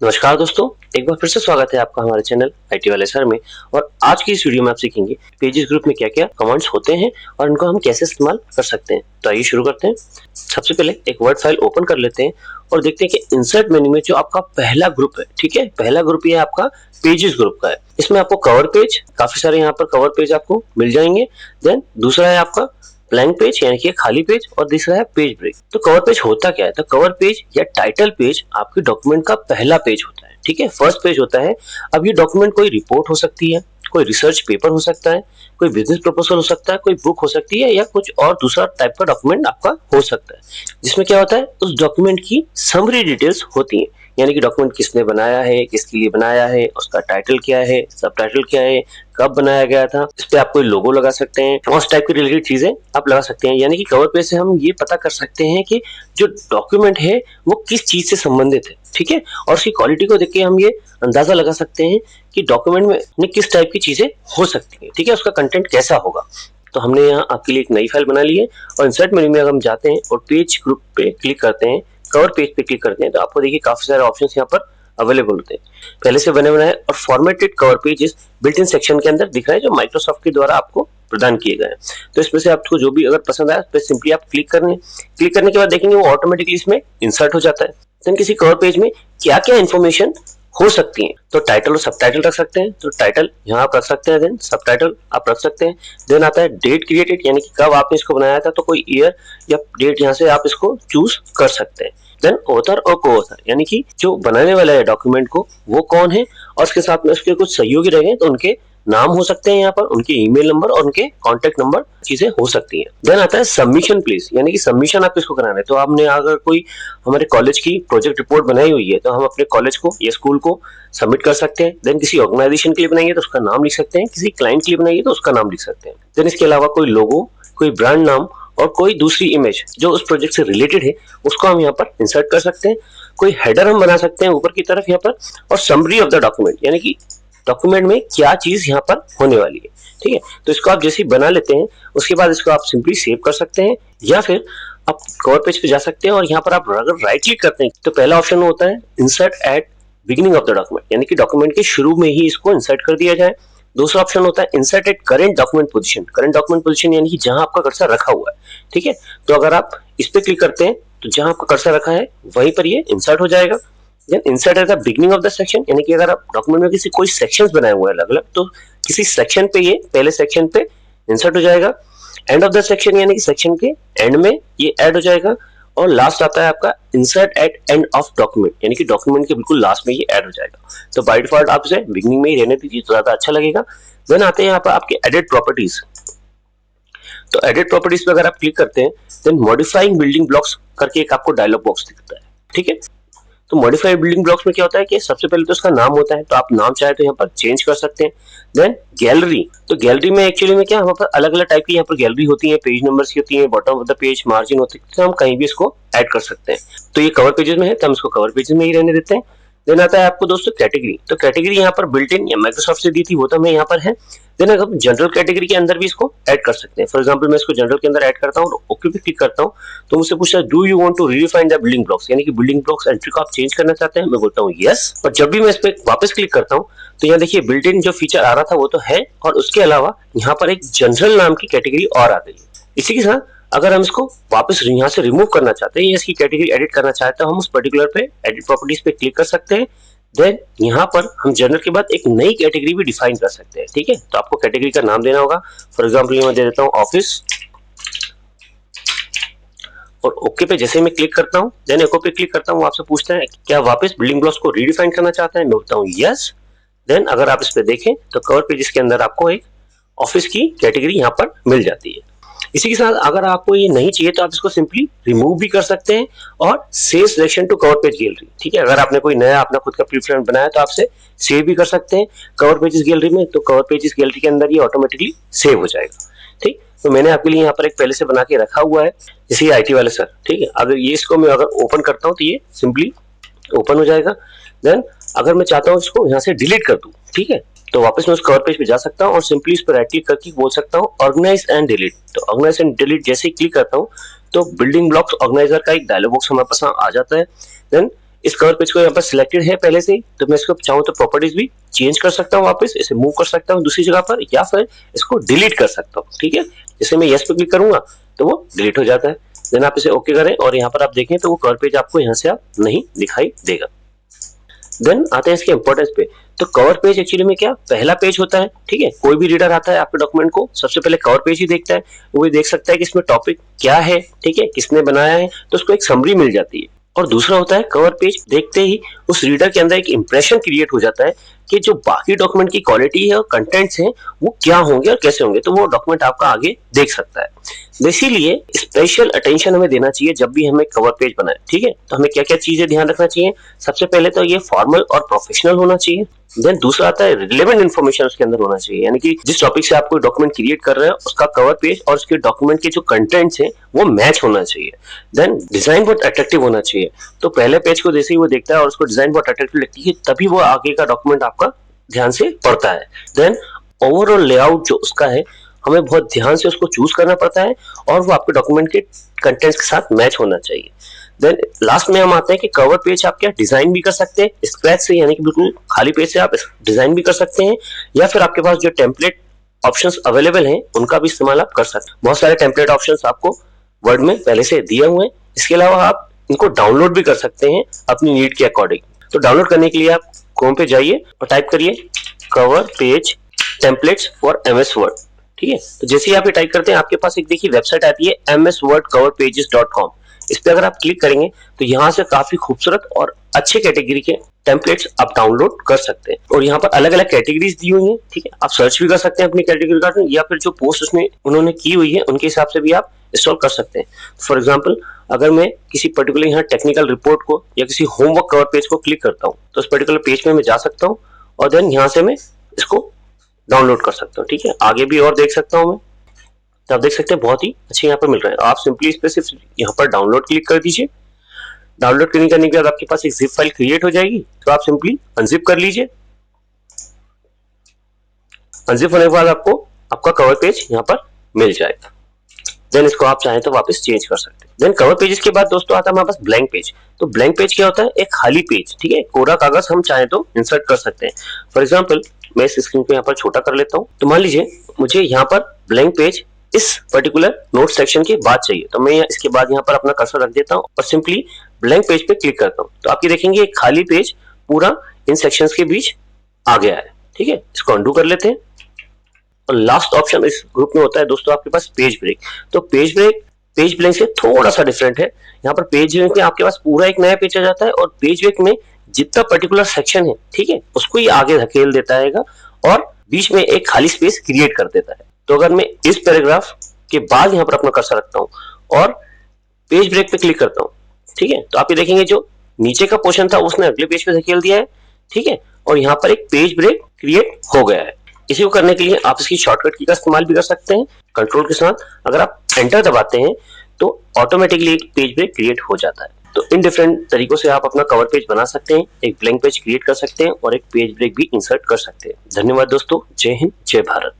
नमस्कार दोस्तों, एक बार फिर से स्वागत है आपका हमारे चैनल आईटी वाले सर में। और आज की इस वीडियो में आप सीखेंगे पेजेस ग्रुप में क्या-क्या कमांड्स होते हैं और इनको हम कैसे इस्तेमाल कर सकते हैं। तो आइए शुरू करते हैं। सबसे पहले एक वर्ड फाइल ओपन कर लेते हैं और देखते हैं कि इंसर्ट मेन्यू में जो आपका पहला ग्रुप है, ठीक है, पहला ग्रुप ये आपका पेजेस ग्रुप का है। इसमें आपको कवर पेज, काफी सारे यहाँ पर कवर पेज आपको मिल जाएंगे। देन दूसरा है आपका ब्लैंक पेज यानी कि खाली पेज, और दूसरा है पेज ब्रेक। तो कवर पेज होता क्या है? तो कवर पेज या टाइटल पेज आपके डॉक्यूमेंट का पहला पेज होता है, ठीक है, फर्स्ट पेज होता है। अब ये डॉक्यूमेंट कोई रिपोर्ट हो सकती है, कोई रिसर्च पेपर हो सकता है, कोई बिजनेस प्रपोजल हो सकता है, कोई बुक हो सकती है, या कुछ और दूसरा टाइप का डॉक्यूमेंट आपका हो सकता है, जिसमें क्या होता है उस डॉक्यूमेंट की समरी डिटेल्स होती है। यानी कि डॉक्यूमेंट किसने बनाया है, किसके लिए बनाया है, उसका टाइटल क्या है, सब टाइटल क्या है, कब बनाया गया था, इस पे आप कोई लोगो लगा सकते हैं और उस टाइप की रिलेटेड चीजें आप लगा सकते हैं। यानी कि कवर पेज से हम ये पता कर सकते हैं कि जो डॉक्यूमेंट है वो किस चीज से संबंधित है, ठीक है, और उसकी क्वालिटी को देख के हम ये अंदाजा लगा सकते हैं कि डॉक्यूमेंट में किस टाइप की चीजें हो सकती है, ठीक है, उसका कंटेंट कैसा होगा। तो हमने यहाँ आपके लिए एक नई फाइल बना ली है और इंसर्ट मेन्यू में अगर हम जाते हैं और पेज ग्रुप पे क्लिक करते हैं, कवर पेज पे क्लिक करते हैं, तो आपको देखिए काफी सारे ऑप्शंस यहाँ पर अवेलेबल होते हैं, पहले से बने बनाए और formatted cover pages built in section के अंदर दिख रहा है जो माइक्रोसॉफ्ट के द्वारा आपको प्रदान किए गए हैं। तो इसमें से आपको जो भी अगर पसंद आया उस पर सिंपली आप क्लिक करने के बाद देखेंगे वो ऑटोमेटिकली इसमें इंसर्ट हो जाता है। देन किसी कवर पेज में क्या क्या इन्फॉर्मेशन हो सकती है, तो टाइटल और सब टाइटल रख सकते हैं, तो टाइटल यहाँ आप रख सकते हैं, देन सब टाइटल आप रख सकते हैं। देन आता है डेट क्रिएटेड, यानी कि कब आपने इसको बनाया था, तो कोई ईयर या डेट यहाँ से आप इसको चूज कर सकते हैं। देन ऑथर और को ऑथर, यानी कि जो बनाने वाला है डॉक्यूमेंट को वो कौन है, और उसके साथ में उसके कुछ सहयोगी रहेंगे तो उनके नाम हो सकते हैं, यहाँ पर उनके ईमेल नंबर और उनके कॉन्टेक्ट नंबर चीजें हो सकती हैं। देन आता है सबमिशन प्लेस, यानी कि सबमिशन आप किसको कराना है, तो आपने अगर कोई हमारे कॉलेज की प्रोजेक्ट रिपोर्ट बनाई हुई है तो हम अपने कॉलेज को या स्कूल को सबमिट कर सकते हैं। देन किसी ऑर्गेनाइजेशन के लिए बनाएंगे तो उसका नाम लिख सकते हैं, किसी क्लाइंट के लिए बनाएंगे तो उसका नाम लिख सकते हैं। देन इसके अलावा कोई लोगो, कोई ब्रांड नाम और कोई दूसरी इमेज जो उस प्रोजेक्ट से रिलेटेड है उसको हम यहाँ पर इंसर्ट कर सकते हैं। कोई हेडर हम बना सकते हैं ऊपर की तरफ यहाँ पर, और समरी ऑफ द डॉक्यूमेंट, यानी कि डॉक्यूमेंट में क्या चीज यहाँ पर होने वाली है, ठीक है। तो इसको आप जैसे ही बना लेते हैं उसके बाद इसको आप सिंपली सेव कर सकते हैं, या फिर आप कवर पेज पे जा सकते हैं और यहाँ पर आप अगर राइट क्लिक करते हैं तो पहला ऑप्शन होता है insert at beginning of the document, यानी कि डॉक्यूमेंट के शुरू में ही इसको इंसर्ट कर दिया जाए। दूसरा ऑप्शन होता है insert at current document position, current document position यानी कि जहां आपका कर्सर रखा हुआ है, ठीक है। तो अगर आप इस पे क्लिक करते हैं तो जहां आपका कर्सर रखा है वहीं पर ये इंसर्ट हो जाएगा। Then insert at the beginning of the section, यानी कि अगर आप डॉक्यूमेंट में किसी कोई सेक्शंस बनाए हुए हैं अलग अलग, तो किसी सेक्शन पे ये पहले सेक्शन पे इंसर्ट हो जाएगा। एंड ऑफ द सेक्शन, यानी कि सेक्शन के एंड में ये ऐड हो जाएगा। और लास्ट आता है आपका insert at end of document, यानी कि डॉक्यूमेंट के बिल्कुल लास्ट में ये ऐड हो जाएगा। तो बाय डिफॉल्ट आप इसे बिगिनिंग में ही रहने दीजिए तो ज्यादा अच्छा लगेगा। देन आते हैं यहाँ पर आपके एडिट प्रॉपर्टीज। तो एडिट प्रॉपर्टीज पे अगर आप क्लिक करते हैं देन मॉडिफाइंग बिल्डिंग ब्लॉक्स करके एक आपको डायलॉग बॉक्स दिखता है, ठीक है। तो मॉडिफाइड बिल्डिंग ब्लॉक्स में क्या होता है कि सबसे पहले तो उसका नाम होता है, तो आप नाम चाहे तो यहाँ पर चेंज कर सकते हैं। देन गैलरी, तो गैलरी में एक्चुअली में क्या, यहाँ पर अलग अलग टाइप की यहाँ पर गैलरी होती है, पेज नंबर्स की होती है, bottom of the page margin होती है, तो हम कहीं भी इसको ऐड कर सकते हैं। तो ये कवर पेजेस में है तो हम इसको कवर पेजेस में ही रहने देते हैं। देन आता है आपको दोस्तों कैटेगरी, तो कैटेगरी यहाँ पर बिल्ट इन या माइक्रोसॉफ्ट से दी थी वो तो हमें यहाँ पर है। देन अगर जनरल कैटेगरी के अंदर भी इसको ऐड कर सकते हैं। फॉर एग्जांपल मैं इसको जनरल के अंदर ऐड करता हूँ और ओके पे क्लिक करता हूँ तो मुझसे पूछता है do you want to redefine the building blocks, यानी कि बिल्डिंग ब्लॉक्स एंट्री को आप चेंज करना चाहते हैं, मैं बोलता हूँ यस। और जब भी मैं इस पे वापस क्लिक करता हूँ तो यहाँ देखिए बिल्ट इन जो फीचर आ रहा था वो तो है, और उसके अलावा यहाँ पर एक जनरल नाम की कैटेगरी और आ गई है। इसी के साथ अगर हम इसको वापस यहाँ से रिमूव करना चाहते हैं या इसकी कैटेगरी एडिट करना चाहते हैं तो हम उस पर्टिकुलर पे एडिट प्रॉपर्टीज पे क्लिक कर सकते हैं। देन यहाँ पर हम जनरल के बाद एक नई कैटेगरी भी डिफाइन कर सकते हैं, ठीक है। तो आपको कैटेगरी का नाम देना होगा, फॉर एग्जांपल मैं दे देता हूँ ऑफिस, और ओके पे जैसे मैं क्लिक करता हूँ देन एको पे क्लिक करता हूँ, आपसे पूछता है क्या वापस बिल्डिंग ब्लॉक्स को रीडिफाइन करना चाहते हैं, मैं बोलता हूँ यस। देन अगर आप इस पे देखें तो कवर पेज के अंदर आपको एक ऑफिस की कैटेगरी यहाँ पर मिल जाती है। इसी के साथ अगर आपको ये नहीं चाहिए तो आप इसको सिंपली रिमूव भी कर सकते हैं और save selection to cover page gallery, ठीक है। अगर आपने कोई नया अपना खुद का प्रीफरेंस बनाया तो आप सेव भी कर सकते हैं कवर पेजेस गैलरी में, तो कवर पेजेस गैलरी के अंदर ये ऑटोमेटिकली सेव हो जाएगा, ठीक। तो मैंने आपके लिए यहाँ पर एक पहले से बना के रखा हुआ है जैसे आईटी वाले सर, ठीक है। अगर ये इसको मैं अगर ओपन करता हूँ तो ये सिंपली ओपन हो जाएगा। देन अगर मैं चाहता हूँ इसको यहाँ से डिलीट कर दूं, ठीक है, तो वापस मैं उस कवर पेज पे जा सकता हूँ और सिंपली इस पर राइट क्लिक करके बोल सकता हूँ ऑर्गेनाइज एंड डिलीट। तो ऑर्गेनाइज एंड डिलीट जैसे ही क्लिक करता हूँ तो बिल्डिंग ब्लॉक्स ऑर्गेनाइजर का एक डायलॉग बॉक्स हमारे पास आ जाता है। देन इस कवर पेज को यहाँ पर सिलेक्टेड है पहले से ही, तो मैं इसको चाहूँ तो प्रॉपर्टीज भी चेंज कर सकता हूँ, वापस इसे मूव कर सकता हूँ दूसरी जगह पर, या फिर इसको डिलीट कर सकता हूँ। ठीक है, जैसे मैं यस पे क्लिक करूंगा तो वो डिलीट हो जाता है। देन आप इसे ओके करें और यहाँ पर आप देखें तो वो कवर पेज आपको यहाँ से आप नहीं दिखाई देगा। देन आते हैं इसके इंपॉर्टेंस पे। तो कवर पेज एक्चुअली में क्या पहला पेज होता है। ठीक है, कोई भी रीडर आता है आपके डॉक्यूमेंट को सबसे पहले कवर पेज ही देखता है, वो भी देख सकता है कि इसमें टॉपिक क्या है, ठीक है, किसने बनाया है, तो उसको एक समरी मिल जाती है। और दूसरा होता है कवर पेज देखते ही उस रीडर के अंदर एक इंप्रेशन क्रिएट हो जाता है कि जो बाकी डॉक्यूमेंट की क्वालिटी है और कंटेंट्स हैं वो क्या होंगे और कैसे होंगे, तो वो डॉक्यूमेंट आपका आगे देख सकता है। इसीलिए स्पेशल अटेंशन हमें देना चाहिए जब भी हमें कवर पेज बनाए। ठीक है, तो हमें क्या क्या चीजें ध्यान रखना चाहिए। सबसे पहले तो ये फॉर्मल और प्रोफेशनल होना चाहिए। देन दूसरा आता है रिलेवेंट इन्फॉर्मेशन उसके अंदर होना चाहिए, यानी कि जिस टॉपिक से आप कोई डॉक्यूमेंट क्रिएट कर रहे हैं उसका कवर पेज और उसके डॉक्यूमेंट के जो कंटेंट्स हैं वो मैच होना चाहिए। देन डिजाइन बहुत अट्रैक्टिव होना चाहिए। तो पहले पेज को जैसे ही वो देखता है और उसको डिजाइन बहुत अट्रैक्टिव लगती है तभी वो आगे का डॉक्यूमेंट आपका ध्यान से पढ़ता है। देन ओवरऑल लेआउट जो उसका है हमें बहुत ध्यान से उसको चूज करना पड़ता है और वो आपके डॉक्यूमेंट के कंटेंट्स के साथ मैच होना चाहिए। देन लास्ट में हम आते हैं कि कवर पेज आप क्या डिजाइन भी कर सकते हैं स्क्रैच से, यानी कि बिल्कुल खाली पेज से आप डिजाइन भी कर सकते हैं, या फिर आपके पास जो टेम्पलेट ऑप्शंस अवेलेबल हैं उनका भी इस्तेमाल आप कर सकते हैं। बहुत सारे टेम्पलेट ऑप्शंस आपको वर्ड में पहले से दिए हुए हैं। इसके अलावा आप इनको डाउनलोड भी कर सकते हैं अपनी नीड के अकॉर्डिंग। तो डाउनलोड करने के लिए आप क्रोम पे जाइए और टाइप करिए cover page templates for MS word. ठीक है, तो जैसे ही आप ये टाइप करते हैं आपके पास एक देखिए वेबसाइट आती है mswordcoverpages.com। इस पे अगर आप क्लिक करेंगे तो यहाँ से काफी खूबसूरत और अच्छे कैटेगरी के टेम्पलेट्स आप डाउनलोड कर सकते हैं और यहाँ पर अलग अलग कैटेगरीज दी हुई हैं। ठीक है, आप सर्च भी कर सकते हैं अपनी कैटेगरी का, या फिर जो पोस्ट उसमें उन्होंने की हुई है उनके हिसाब से भी आप इंस्टॉल कर सकते हैं। फॉर एग्जाम्पल अगर मैं किसी पर्टिकुलर यहाँ टेक्निकल रिपोर्ट को या किसी होमवर्क कवर पेज को क्लिक करता हूँ तो उस पर्टिकुलर पेज में मैं जा सकता हूँ और देन यहाँ से मैं इसको डाउनलोड कर सकता हूँ। ठीक है, आगे भी और देख सकता हूँ मैं, तो आप देख सकते हैं बहुत ही अच्छे यहाँ पर मिल रहे हैं। आप सिंपली इस पे सिर्फ यहाँ पर डाउनलोड क्लिक कर दीजिए। डाउनलोड करने के बाद आपके पास एक जिप फाइल क्रिएट हो जाएगी, तो आप सिंपली अनजिप कर लीजिए। अनजिप होने के बाद आपको आपका कवर पेज यहाँ पर मिल जाएगा। देन इसको आप चाहें तो वापस चेंज कर सकते हैं। देन कवर पेजेस के बाद दोस्तों आता है हमारे पास ब्लैंक पेज। तो ब्लैंक पेज क्या होता है, एक खाली पेज। ठीक है, कोरा कागज हम चाहें तो इंसर्ट कर सकते हैं। फॉर एग्जाम्पल मैं इस स्क्रीन को यहाँ पर छोटा कर लेता हूँ। तो मान लीजिए मुझे यहाँ पर ब्लैंक पेज इस पर्टिकुलर नोट सेक्शन के बाद चाहिए, तो मैं इसके बाद यहाँ पर अपना कर्सर रख देता हूँ और सिंपली ब्लैंक पेज पे क्लिक करता हूँ। तो आपकी देखेंगे एक खाली पेज पूरा इन सेक्शंस के बीच आ गया है। ठीक है, इसको अंडू कर लेते हैं। और लास्ट ऑप्शन इस ग्रुप में होता है दोस्तों आपके पास पेज ब्रेक। तो पेज ब्रेक पेज ब्लैंक से थोड़ा सा डिफरेंट है। यहाँ पर पेज ब्रेक में आपके पास पूरा एक नया पेज आ जाता है और पेज ब्रेक में जितना पर्टिकुलर सेक्शन है, ठीक है, उसको ही आगे धकेल देता है और बीच में एक खाली स्पेस क्रिएट कर देता है। तो अगर मैं इस पैराग्राफ के बाद यहाँ पर अपना कर्सर रखता हूँ और पेज ब्रेक पे क्लिक करता हूँ, ठीक है, तो आप ये देखेंगे जो नीचे का पोर्शन था उसने अगले पेज पे धकेल दिया है। ठीक है, और यहाँ पर एक पेज ब्रेक क्रिएट हो गया है। इसी को करने के लिए आप इसकी शॉर्टकट की का इस्तेमाल भी कर सकते हैं कंट्रोल के साथ। अगर आप एंटर दबाते हैं तो ऑटोमेटिकली एक पेज ब्रेक क्रिएट हो जाता है। तो इन डिफरेंट तरीकों से आप अपना कवर पेज बना सकते हैं, एक ब्लैंक पेज क्रिएट कर सकते हैं और एक पेज ब्रेक भी इंसर्ट कर सकते हैं। धन्यवाद दोस्तों, जय हिंद, जय भारत।